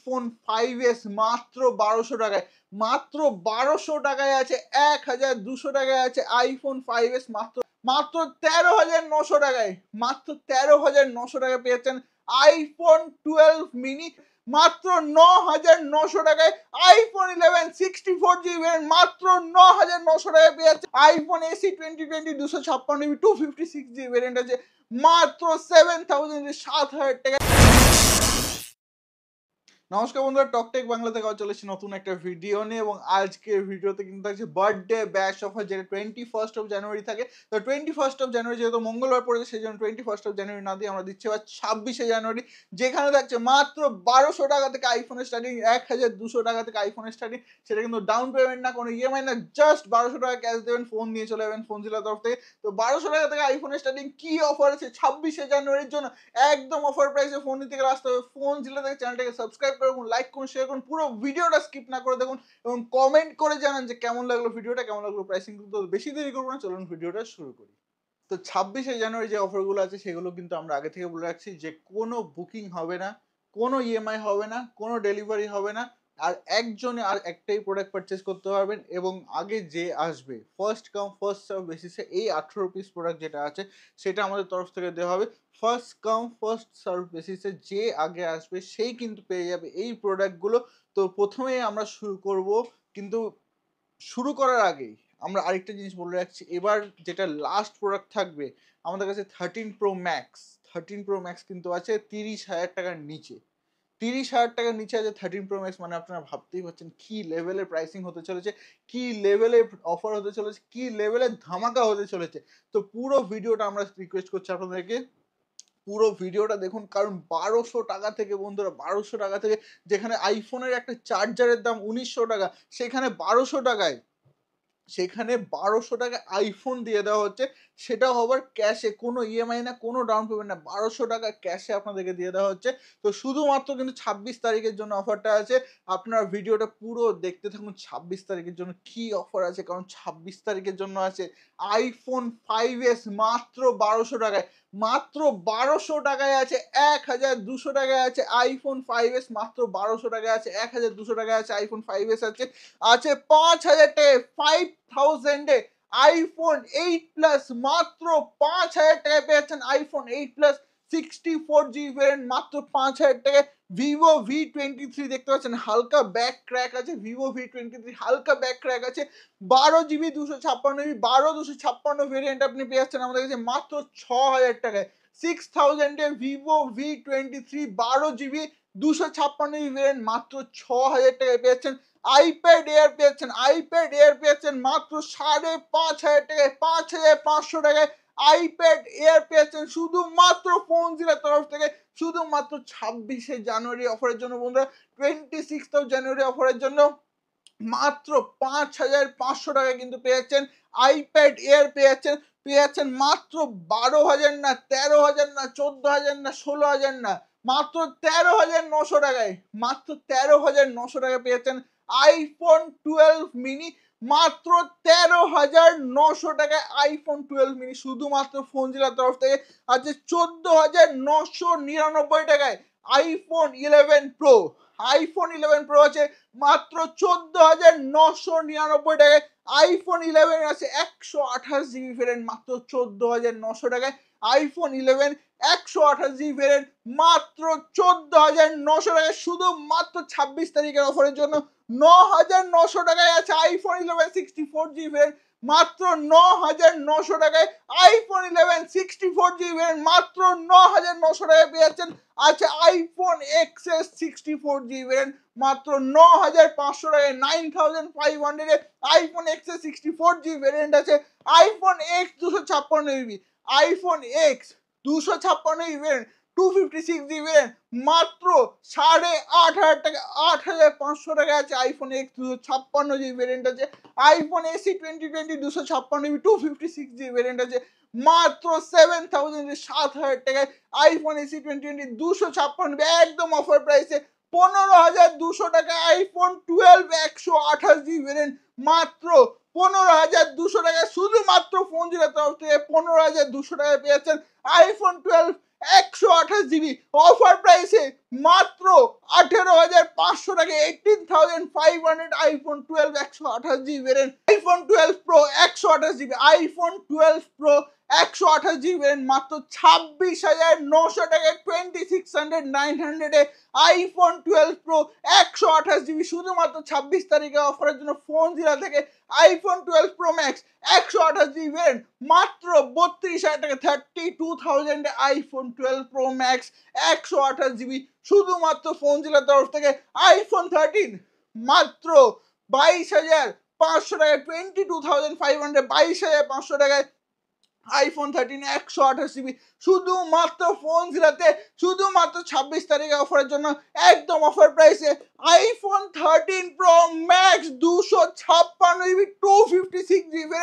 IPhone 5s মাত্র 1200 টাকায়, মাত্র 1200 টাকায় আছে, 1200 টাকায় আছে আইফোন 5s মাত্র মাত্র 13,900 টাকায়, মাত্র 13,900 টাকায় পেয়েছেন আইফোন 12 মিনি, মাত্র 9,900 টাকায় আইফোন 11 64GB মাত্র 9,900 টাকায় পেয়েছে iPhone AC 2020 256GB 256GB variant আছে মাত্র 7,000 টাকা। নমস্কার বন্ধুরা, টকটেক বাংলা থেকে চলে এসেছি নতুন একটা ভিডিও নিয়ে, এবং আজকের ভিডিওতে কিন্তু থাকছে বার্থডে ব্যাশ অফার, যেটা 21 জানুয়ারি থাকে। তো 21 জানুয়ারি যেহেতু মঙ্গলবার পড়েছে, সেই জন্য 21 জানুয়ারি না দিয়ে আমরা দিচ্ছি আবার 26 জানুয়ারি, যেখানে থাকছে মাত্র 1200 টাকা থেকে আইফোনের স্টার্টিং, 1200 টাকা থেকে আইফোনের স্টার্টিং। সেটা কিন্তু ডাউন পেমেন্ট না, কোনো ইএমআই না, জাস্ট 1200 টাকা ক্যাশ দেবেন, ফোন নিয়ে চলে যাবেন ফোন জেলার তরফ থেকে। তো 1200 টাকা থেকে আইফোনের স্টার্টিং কি অফার আছে 26 জানুয়ারির জন্য, একদম অফার প্রাইসে ফোন নিতে গেলে আসতে হবে ফোন জেলা থেকে। চ্যানেলটাকে সাবস্ক্রাইব করুন, লাইক করুন, শেয়ার করুন, পুরো ভিডিওটা স্কিপ না করে দেখুন এবং কমেন্ট করে জানান যে কেমন লাগলো ভিডিওটা, কেমন লাগলো প্রাইসিং। কিন্তু বেশি দেরি করবো না, চলুন ভিডিওটা শুরু করি। তো 26 জানুয়ারি যে অফারগুলো আছে সেগুলো কিন্তু আমরা আগে থেকে বলে রাখছি যে কোনো বুকিং হবে না, কোনো ইএমআই হবে না, কোনো ডেলিভারি হবে না, আর একজনে আর একটাই প্রোডাক্ট পারচেস করতে পারবেন, এবং আগে যে আসবে ফার্স্ট কাম ফার্স্ট সার্ভ বেসিসে এই 18 পিস প্রোডাক্ট যেটা আছে সেটা আমাদের তরফ থেকে দেওয়া হবে। ফার্স্ট কাম ফার্স্ট সার্ভ বেসিসে যে আগে আসবে সেই কিন্তু পেয়ে যাবে এই প্রোডাক্টগুলো। তো প্রথমেই আমরা শুরু করব, কিন্তু শুরু করার আগেই আমরা আরেকটা জিনিস বলে রাখছি, এবার যেটা লাস্ট প্রোডাক্ট থাকবে আমাদের কাছে 13 প্রো ম্যাক্স কিন্তু আছে 30,000 টাকার নিচে। 30,000 টাকার নিচে আছে 13 প্রো ম্যাক্স, মানে আপনারা ভাবতেই পারছেন কি লেভেলের প্রাইসিং হতে চলেছে, কি লেভেলের অফার হতে চলেছে, কি লেভেলের ধামাকা হতে চলেছে। তো পুরো ভিডিওটা আমরা রিকোয়েস্ট করছি আপনাদেরকে পুরো ভিডিওটা দেখুন, কারণ 1200 টাকা থেকে বন্ধুরা, 1200 টাকা থেকে, যেখানে আইফোনের একটা চার্জারের দাম 1900 টাকা, সেখানে 1200 টাকায় আইফোন দিয়ে দেওয়া হচ্ছে, সেটা হবার ক্যাশে, কোনো ইএমআই না, কোনো ডাউন পেমেন্ট না, 1200 টাকা ক্যাশে আপনাদেরকে দিয়ে দেওয়া হচ্ছে। তো শুধুমাত্র কিন্তু 26 তারিখের জন্য অফারটা আছে, আপনার ভিডিওটা পুরো দেখতে থাকুন 26 তারিখের জন্য কি অফার আছে। কারণ 26 তারিখের জন্য আছে আইফোন 5s মাত্র 1200 টাকায়, মাত্র 1200 টাকায় আছে, 1200 টাকায় আছে আইফোন 5s মাত্র 1200 টাকায় আছে, 1200 টাকায় আছে আইফোন 5s আছে 5,000 টাকায়, 5,000 আইফোন 8 প্লাস মাত্র 5,000 টাকায় পেয়েছেন আইফোন 8 প্লাস 64GB ভেরিয়েন্ট মাত্র 5,000 টাকায়। ভিভো V23 দেখতে পাচ্ছেন হালকা ব্যাক ক্র্যাক আছে, ভিভো V23 হালকা ব্যাক ক্র্যাক আছে, 12GB 256GB 256 ভেরিয়েন্ট আপনি পেয়ে যাচ্ছেন আমাদের কাছে মাত্র 6,000 টাকায়। 6,000 Vivo V23 12GB 256GB variant মাত্র 6,000 টাকায় পেয়েছেন। আইপ্যাড এয়ার পেয়েছেন মাত্র 5,500 টাকায়, 5,500 টাকায় আইপ্যাড এয়ার পেয়েছেন শুধুমাত্র ফোন জেলার তরফ থেকে, শুধুমাত্র 26 জানুয়ারি অফারের জন্য বন্ধুরা। 26 জানুয়ারি অফারের জন্য মাত্র 5,500 টাকায় কিন্তু পেয়েছেন আইপ্যাড এয়ার, পেয়েছেন মাত্র 12,000 না, 13,000 না, 14,000 না, 16,000 না, মাত্র 13,900 টাকায়, মাত্র 13,900 টাকায় পেয়েছেন আইফোন 12 মিনি, মাত্র 13,900 টাকায় আইফোন 12 মিনি শুধুমাত্র ফোন জেলার তরফ থেকে। আছে 14,999 টাকায় আইফোন 11 প্রো, আছে মাত্র 14,999 টাকায়। আইফোন 11 আছে 128GB ভেরিয়েন্ট মাত্র 14,900 টাকায়। আইফোন 11 128GB ভেরিয়েন্ট মাত্র 14,900 টাকায়, শুধুমাত্র 26 তারিখের অফারের জন্য। 9,900 টাকায় আছে আইফোন 11 64GB ভেরিয়েন্ট মাত্র 9,900 টাকায়। আইফোন 11 64GB ভেরিয়েন্ট মাত্র 9,900 টাকায় পেয়েছেন। আছে আইফোন XS 64GB ভেরিয়েন্ট মাত্র 9,500 টাকায়, 9,500 এ আইফোন XS 64GB ভেরিয়েন্ট আছে। IPhone X 256GB, iPhone X 256GB variant 256GB variant মাত্র 8,500 টাকা, 8,500 টাকায় আছে আইফোন X 256GB ভেরিয়েন্ট আছে। IPhone AC 2020 256GB 256GB variant আছে মাত্র 7,000 টাকায়। আইফোন এসি 2020 256 একদম অফার প্রাইসে 15,200 টাকায় আইফোন 12 128GB ভেরিয়েন্ট মাত্র 15,200 টাকায়, শুধুমাত্র ফোন জেলার তরফ থেকে 15,200 টাকায় পেয়েছেন আইফোন 12 128GB অফার প্রাইসে মাত্র 18,500 টাকা 18,500 iPhone 12 128 GB variant, iPhone 12 pro 128 GB, iPhone 12 pro 128 GB variant মাত্র 26,900 টাকায় 2600 এ আইফোন 12 প্রো 128 জিবি শুধুমাত্র 26 তারিখে অফারের জন্য ফোন জেলা থেকে iPhone 12 pro max 128 GB variant মাত্র 32,000 টাকা 32,000 এ আইফোন 12 প্রো ম্যাক্স 128 জিবি শুধুমাত্র ফোন জেলার তরফ থেকে আইফোন 13 মাত্র 22,500 টাকায় 22,500 22,500 টাকায় আইফোন 13 128 জিবি শুধুমাত্র ফোন জেলাতে শুধুমাত্র 26 তারিখে অফারের জন্য একদম অফার প্রাইসে iPhone 13 pro max 256 GB 256 GB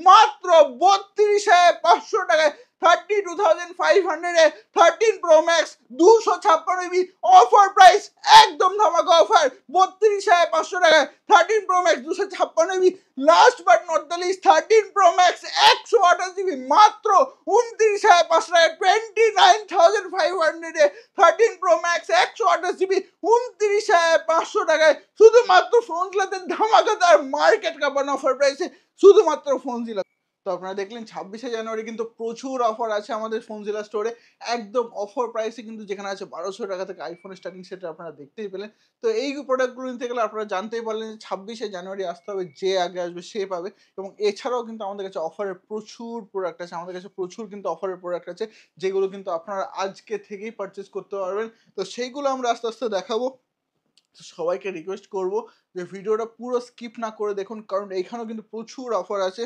মাত্র 32,500 টাকায় 32,500 এ 13 pro max 256 GB offer price একদম ধামাকা অফার 32,500 টাকায় 13 pro max 256 GB last but not the least 13 pro max 128 GB মাত্র 29,500 টাকায় 29,500 এ 13 প্রো ম্যাক্স 128 জিবি 29,500 টাকায় শুধুমাত্র ফোনগুলোতে ধামাকাদার মার্কেট কাঁপানো অফার প্রাইসে শুধুমাত্র ফোনগুলো। তো আপনারা দেখলেন 26শে জানুয়ারি কিন্তু প্রচুর অফার আছে আমাদের ফোনজিলা স্টোরে একদম অফার প্রাইসে কিন্তু যেখানে আছে 1200 টাকা থেকে আইফোন স্টার্টিং সেটা আপনারা দেখতেই পেলেন। তো এই প্রোডাক্টগুলো নিতে গেলে আপনারা জানতেই পারলেন যে 26শে জানুয়ারি আসতে হবে, যে আগে আসবে সে পাবে। এবং এছাড়াও কিন্তু আমাদের কাছে অফারের প্রচুর প্রোডাক্ট আছে, আমাদের কাছে প্রচুর কিন্তু অফারের প্রোডাক্ট আছে যেগুলো কিন্তু আপনারা আজকে থেকেই পারচেস করতে পারবেন। তো সেইগুলো আমরা আস্তে আস্তে দেখাবো। তো সবাইকে রিকোয়েস্ট করব যে ভিডিওটা পুরো স্কিপ না করে দেখুন, কারণ এইখানেও কিন্তু প্রচুর অফার আছে,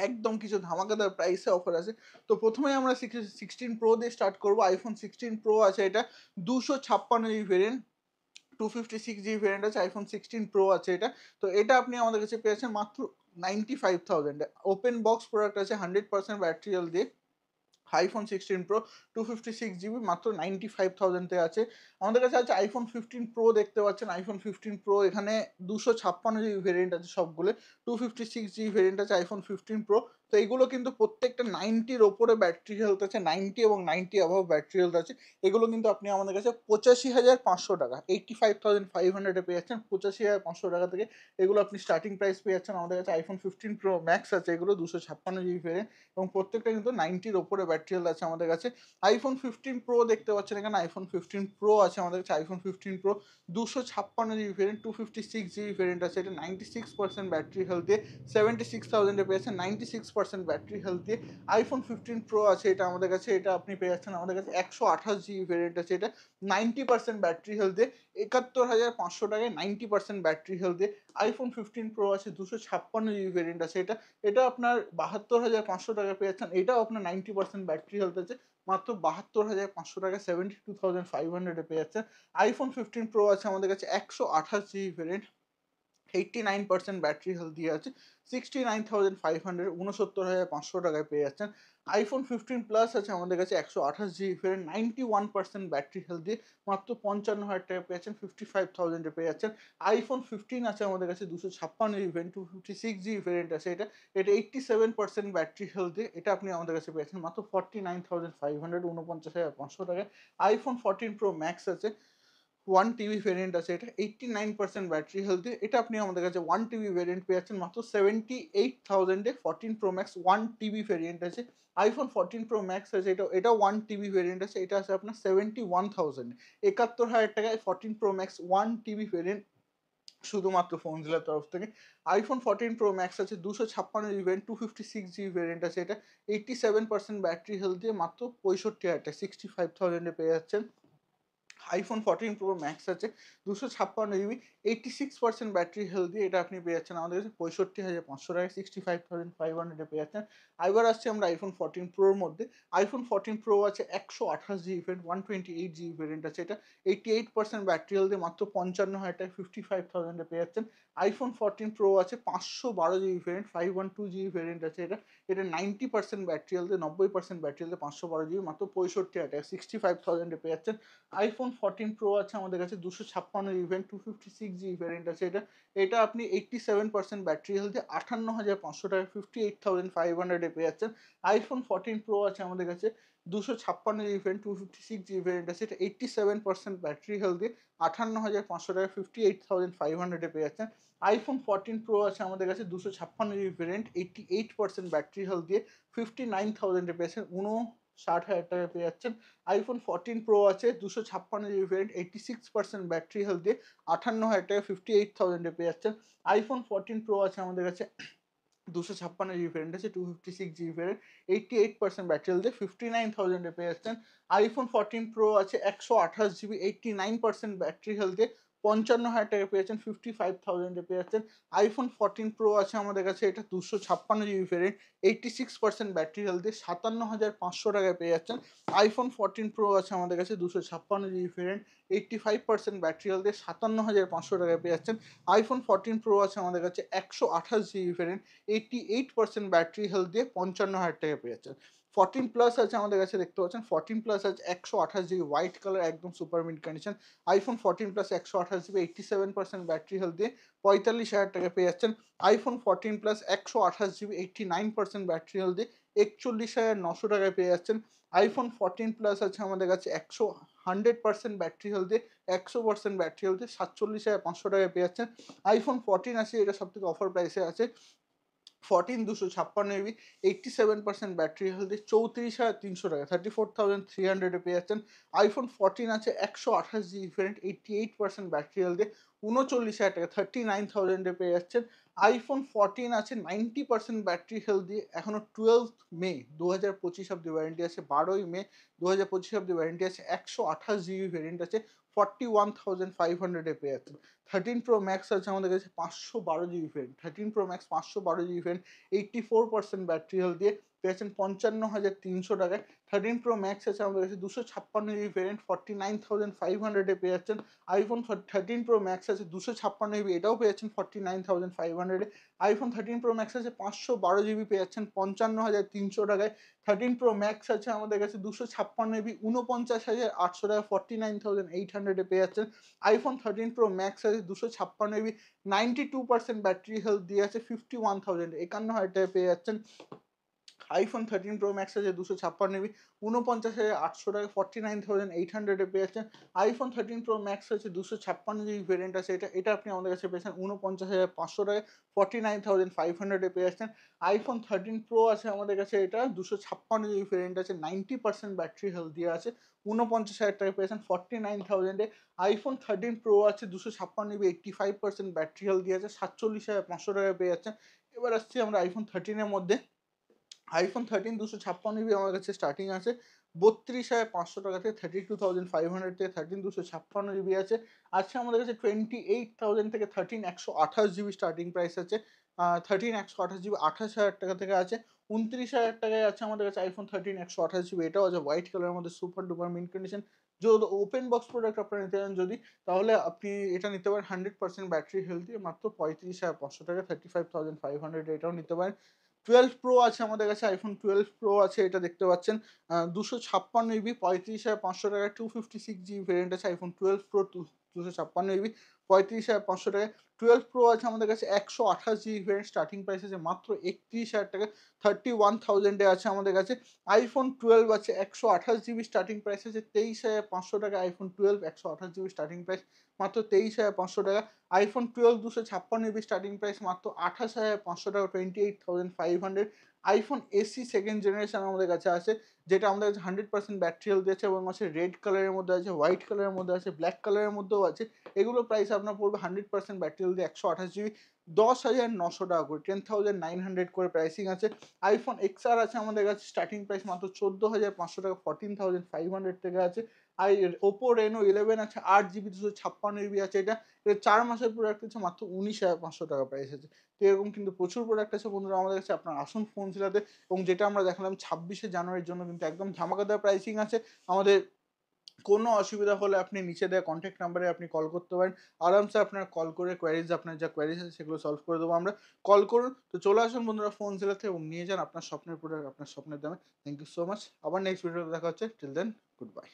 একদম কিছু ধামাকাদার প্রাইসে অফার আছে। তো প্রথমেই আমরা 16 প্রো দিয়ে স্টার্ট করব। আইফোন 16 প্রো আছে, এটা 256 জিবি ভেরিয়েন্ট, 256 জিবি ভেরিয়েন্ট আছে। আইফোন 16 প্রো আছে এটা। তো এটা আপনি আমাদের কাছে পেয়েছেন মাত্র 95,000 ওপেন বক্স প্রোডাক্ট আছে 100% ব্যাটারি হেলথ দিয়ে। আইফোন 16 প্রো 256 জিবি মাত্র 95,000 আছে। আমাদের কাছে আছে আইফোন 15 প্রো, দেখতে পাচ্ছেন আইফোন 15 প্রো এখানে 256 জিবি ভেরিয়েন্ট আছে সবগুলো, 256 জিবি ভেরিয়েন্ট আছে আইফোন 15 প্রো। তো এইগুলো কিন্তু প্রত্যেকটা 90-র ওপরে ব্যাটারি হেলথ আছে, 90 এবং 90 অ্যাভাব ব্যাটারি হেলথ আছে। এগুলো কিন্তু আপনি আমাদের কাছে 85,500 টাকা 85,500 পেয়ে যাচ্ছেন। 85,500 টাকা থেকে এগুলো আপনি স্টার্টিং প্রাইস পেয়ে যাচ্ছেন। আমাদের কাছে আইফোন 15 প্রো ম্যাক্স আছে, এগুলো 256 জিবি ভেরিয়েন্ট এবং প্রত্যেকটা কিন্তু 90-র ওপরে ব্যাটারি হেলথ আছে আমাদের কাছে। আইফোন 15 প্রো দেখতে পাচ্ছেন এখানে, আইফোন 15 প্রো আছে আমাদের কাছে। IPhone 15 pro 256 GB variant, 256 GB variant আছে, এটা 96% ব্যাটারি হেলথ দিয়ে 76,000 পেয়েছেন, 96% ব্যাটারি হেলথ দিয়ে আইফোন 15 প্রো আছে এটা আমাদের কাছে। এটা আপনি পেয়ে যাচ্ছেন আমাদের কাছে 128 জিবি ভেরিয়েন্ট আছে, এটা 90% ব্যাটারি হেলথ দিয়ে 71,500 টাকায় 90% ব্যাটারি হেলথ দিয়ে আইফোন 15 প্রো আছে। 256 জিবি ভেরিয়েন্ট আছে এটা, এটা আপনার 72,500 টাকা পেয়ে যাচ্ছেন। এটাও আপনার 90% ব্যাটারি হেলথ আছে, মাত্র 72,500 টাকা 72,500 পেয়ে যাচ্ছেন। আইফোন 15 প্রো আছে আমাদের কাছে 128 জিবি ভেরিয়েন্ট, 89% ব্যাটারি হেলথ দিয়ে আছে, 69,500 69,500 টাকায় পেয়ে যাচ্ছেন। আইফোন 15 প্লাস আছে আমাদের কাছে 128 জিবি ভেরিয়েন্ট, 91% ব্যাটারি হেলথ দিয়ে মাত্র 55,000 টাকা পেয়ে যাচ্ছেন, 55,000 পেয়ে যাচ্ছেন। আইফোন 15 আছে আমাদের কাছে 256 জিবি ভেরিয়েন্ট, 256 জিবি ভেরিয়েন্ট আছে এটা, এটা 87% ব্যাটারি হেলথ দিয়ে, এটা আপনি আমাদের কাছে পেয়েছেন মাত্র 49,500 49,500 টাকায়। আইফোন 14 প্রো ম্যাক্স আছে, 1 টিবি ভেরিয়েন্ট আছে, এটা 89% ব্যাটারি হেলথ, এটা আপনি আমাদের কাছে 1 টিবি ভেরিয়েন্ট পেয়ে যাচ্ছেন মাত্র 78,000 14 প্রো ম্যাক্স 1 টিবি ভেরিয়েন্ট আছে। আইফোন 14 প্রো ম্যাক্স আছে, এটা 1 টিবি ভেরিয়েন্ট আছে, এটা আছে আপনার 71,000 71,000 টাকায় 14 প্রো ম্যাক্স 1 টিবি ভেরিয়েন্ট শুধুমাত্র ফোনজিলার তরফ থেকে। আইফোন 14 প্রো ম্যাক্স আছে 256 জিবি ভেরিয়েন্ট, 256 জিবি ভেরিয়েন্ট আছে, এটা 87% ব্যাটারি হেলথ দিয়ে মাত্র 65,000 65,000 পেয়ে যাচ্ছেন। আইফোন 14 প্রো ম্যাক্স আছে 256 জিবি, 86% ব্যাটারি হেলথ দিয়ে, এটা আপনি পেয়ে যাচ্ছেন আমাদের কাছে 65,500 টাকায় 65,500 পেয়ে যাচ্ছেন। এবার আসছি আমরা আইফোন 14 প্রোর মধ্যে। আইফোন 14 প্রো আছে 128 জিবি ভেরিয়েন্ট, 128 জিবি ভেরিয়েন্ট আছে, এটা 88% ব্যাটারি হেলথ দিয়ে মাত্র 55,000 টাকায় 55,000 পেয়ে যাচ্ছেন। আইফোন 14 প্রো আছে 512 জিবি ভেরিয়েন্ট, 512 জিবি ভেরিয়েন্ট আছে, এটা 90% ব্যাটারি হেলথ দিয়ে 90% ব্যাটারি হেলথ 512 জিবি মাত্র 65,000 টাকা 65,000 পেয়ে যাচ্ছেন। আইফোন 14 Pro আছে আমাদের কাছে 256 ইভেন্ট 256 GB ভ্যারিয়েন্ট আছে এটা আপনি 87% ব্যাটারি হেলথে 58,500 টাকা 58,500 পেয়ে যাচ্ছেন। iPhone 14 Pro আছে আমাদের কাছে 256 ইভেন্ট 256 GB ভ্যারিয়েন্ট আছে এটা 87% ব্যাটারি হেলথে 58,500 টাকা 58,500 পেয়ে যাচ্ছেন। iPhone 14 Pro আছে আমাদের কাছে 256 GB ভ্যারিয়েন্ট 88% ব্যাটারি হেলথ দিয়ে 59,000 পেয়েছেন 59,000 টাকা পেয়ে যাচ্ছেন। iPhone 14 Pro আছে 256 GB ভ্যারিয়েন্ট 86% ব্যাটারি হেলথ দিয়ে 58,000 টাকা 58,000 পেয়ে যাচ্ছেন। iPhone 14 Pro আছে আমাদের কাছে 256 GB ভ্যারিয়েন্ট আছে 256 GB ভ্যারিয়েন্ট 88% ব্যাটারি হেলথ দিয়ে 59,000 পেয়ে যাচ্ছেন। iPhone 14 Pro আছে 128 GB 89% ব্যাটারি হেলথ দিয়ে 55,000 টাকা পেয়ে যাচ্ছেন 55,000 পেয়ে যাচ্ছেন। iPhone 14 Pro আছে আমাদের কাছে এটা 256 GB ভ্যারিয়েন্ট 86% ব্যাটারি হেলথ দিয়ে 57,500 টাকায় পেয়ে যাচ্ছেন। iPhone 14 Pro আছে আমাদের কাছে 256 GB ভ্যারিয়েন্ট 85% ব্যাটারি হেলথ দিয়ে 57,500 টাকায় পেয়ে যাচ্ছেন। iPhone 14 Pro আছে আমাদের কাছে 128 GB ভ্যারিয়েন্ট 88% ব্যাটারি হেলথ দিয়ে 55,000 টাকায় পেয়ে যাচ্ছেন। 14 প্লাস আছে আমাদের কাছে দেখতে পাচ্ছেন 14 প্লাস আছে 128 GB হোয়াইট কালার একদম super mint condition. iPhone 14 plus 128 GB 87% battery health দিয়ে 45,000 টাকা পেয়ে যাচ্ছেন। iPhone 14 plus 128 GB 89% battery health দিয়ে 41,900 টাকায় পেয়ে যাচ্ছেন। iPhone 14 প্লাস আছে আমাদের কাছে 100% ব্যাটারি হেলথ দিয়ে 100% ব্যাটারি হেলথ দিয়ে 47,500 টাকায় পেয়ে যাচ্ছেন। iPhone 14 আছে এটা সব থেকে অফার প্রাইসে আছে 14 256 GB 87% ব্যাটারি হেলথে 34,300 টাকা 34,300 পেয়ে যাচ্ছেন। iPhone 14 আছে 128 GB ভ্যারিয়েন্ট 88% ব্যাটারি হেলথে 39,000 টাকা 39,000 পেয়ে যাচ্ছেন। iPhone 14 আছে 90% ব্যাটারি হেলথ দিয়ে এখনো 12 মে 2025 অব্দি ওয়ারেন্টি আছে 12 মে 2025 অব্দি ওয়ারেন্টি আছে 128 GB ভ্যারিয়েন্ট আছে 41,500 পেয়ে যাচ্ছেন। 13 Pro Max আছে আমাদের কাছে 512 GB variant 13 Pro Max 512 GB variant 84% battery health দিয়ে পেয়েছেন 55,300 টাকায়। 13 Pro Max আছে আমাদের কাছে 256 GB ভ্যারিয়েন্ট 49,500 পেয়ে যাচ্ছেন। iPhone 13 Pro Max আছে 256 GB এটাও পেয়ে যাচ্ছেন 49,500 iPhone 13 Pro Max আছে 512 GB পেয়ে যাচ্ছেন 55,300 টাকায়। 13 Pro Max আছে আমাদের কাছে 256 GB 49,800 টাকা 49,800 পেয়ে যাচ্ছেন। iPhone 13 Pro Max আছে 256 GB 92% ব্যাটারি হেলথ দিয়ে আছে 51,000 51,000 টাকায় পেয়ে যাচ্ছেন। iPhone 13 Pro Max আছে 256 GB 49,800 টাকা 49,800 পেয়ে যাচ্ছেন। iPhone 13 Pro Max আছে 256 GB ভ্যারিয়েন্ট আছে এটা আপনি আমাদের কাছে পেয়েছেন 49,500 টাকায় 49,500 পেয়ে যাচ্ছেন। iPhone 13 Pro আছে আমাদের কাছে এটা 256 GB ভ্যারিয়েন্ট আছে 90% ব্যাটারি হেলথ দিয়ে আছে 49,000 টাকায় পেয়েছেন 49,000 iPhone 13 Pro আছে 256 GB 85% ব্যাটারি হেলথ দিয়ে আছে 47,500 টাকায় পেয়ে যাচ্ছেন। এবার আসছি আমরা iPhone 13 এর মধ্যে। iPhone 13 256 GB আমার কাছে স্টার্টিং আছে 32,500 টাকা থেকে 32,500 থেকে 13 256 GB আছে। আজকে আমাদের কাছে 28,000 থেকে 13 128 GB স্টার্টিং প্রাইস আছে। 13 128 GB 28,000 টাকা থেকে আছে। 29,000 টাকায় আছে আমাদের কাছে iPhone 13 128 GB এটাও আছে হোয়াইট কালারের মধ্যে সুপার ডুপার মিন্ট কন্ডিশন। যদি ওপেন বক্স প্রোডাক্ট আপনারা নিতে চান যদি তাহলে আপনি এটা নিতে পারেন 100% ব্যাটারি হেলথ দিয়ে মাত্র 35,500 টাকা 35,500 এটাও নিতে পারেন। 12 Pro আছে আমাদের কাছে iPhone 12 Pro আছে এটা দেখতে পাচ্ছেন 256 GB 35,500 টাকায় 256 GB ভ্যারিয়েন্ট আছে iPhone 12 Pro 256 GB 35,500 টাকায়। 12 Pro আছে আমাদের কাছে 128 GB ভ্যারিয়েন্ট স্টার্টিং প্রাইস আছে মাত্র 31,000 টাকা 31,000 এ আছে আমাদের কাছে। iPhone 12 আছে 128 GB স্টার্টিং প্রাইস আছে 23,500 টাকা iPhone 12 128 GB স্টার্টিং প্রাইস মাত্র 23,500 টাকা। iPhone 12 256 GB স্টার্টিং প্রাইস মাত্র 28,500 টাকা 28,500। iPhone SE সেকেন্ড জেনারেশন আমাদের কাছে আছে যেটা আমাদের কাছে 100% ব্যাটারি হেলথ দিয়েছে এবং আছে রেড কালারের মধ্যে আছে হোয়াইট কালারের মধ্যে আছে ব্ল্যাক কালারের মধ্যেও আছে। এগুলোর প্রাইস আপনার পড়বে 100% ব্যাটারি হেলথ দিয়ে 128 GB 10,900 টাকা করে 10,900 করে প্রাইসিং আছে। iPhone XR আছে আমাদের কাছে স্টার্টিং প্রাইস মাত্র 14,500 টাকা 14,500 টাকা আছে। আর Oppo Reno 11 আছে 8 GB 256 GB আছে এটা 4 মাসের প্রোডাক্ট আছে মাত্র 19,500 টাকা প্রাইস আছে। তো এরকম কিন্তু প্রচুর প্রোডাক্ট আছে বন্ধুরা আমাদের কাছে আপনার আসুন ফোন জেলাতে এবং যেটা আমরা দেখালাম 26শে জানুয়ারির জন্য কিন্তু একদম ধামাকাদার প্রাইসিং আছে। আমাদের কোনো অসুবিধা হলে আপনি নিচে দেওয়া কন্ট্যাক্ট নাম্বারে আপনি কল করতে পারেন আরামসে আপনার কল করে কোয়ারিজ আপনার যা কোয়ারিজ আছে সেগুলো সলভ করে দেবো আমরা। কল করুন তো চলে আসুন বন্ধুরা ফোন জেলাতে এবং নিয়ে যান আপনার স্বপ্নের প্রোডাক্ট আপনার স্বপ্নের দামে। Thank you so much. আবার নেক্সট ভিডিওতে দেখা হচ্ছে টিল দেন গুড বাই।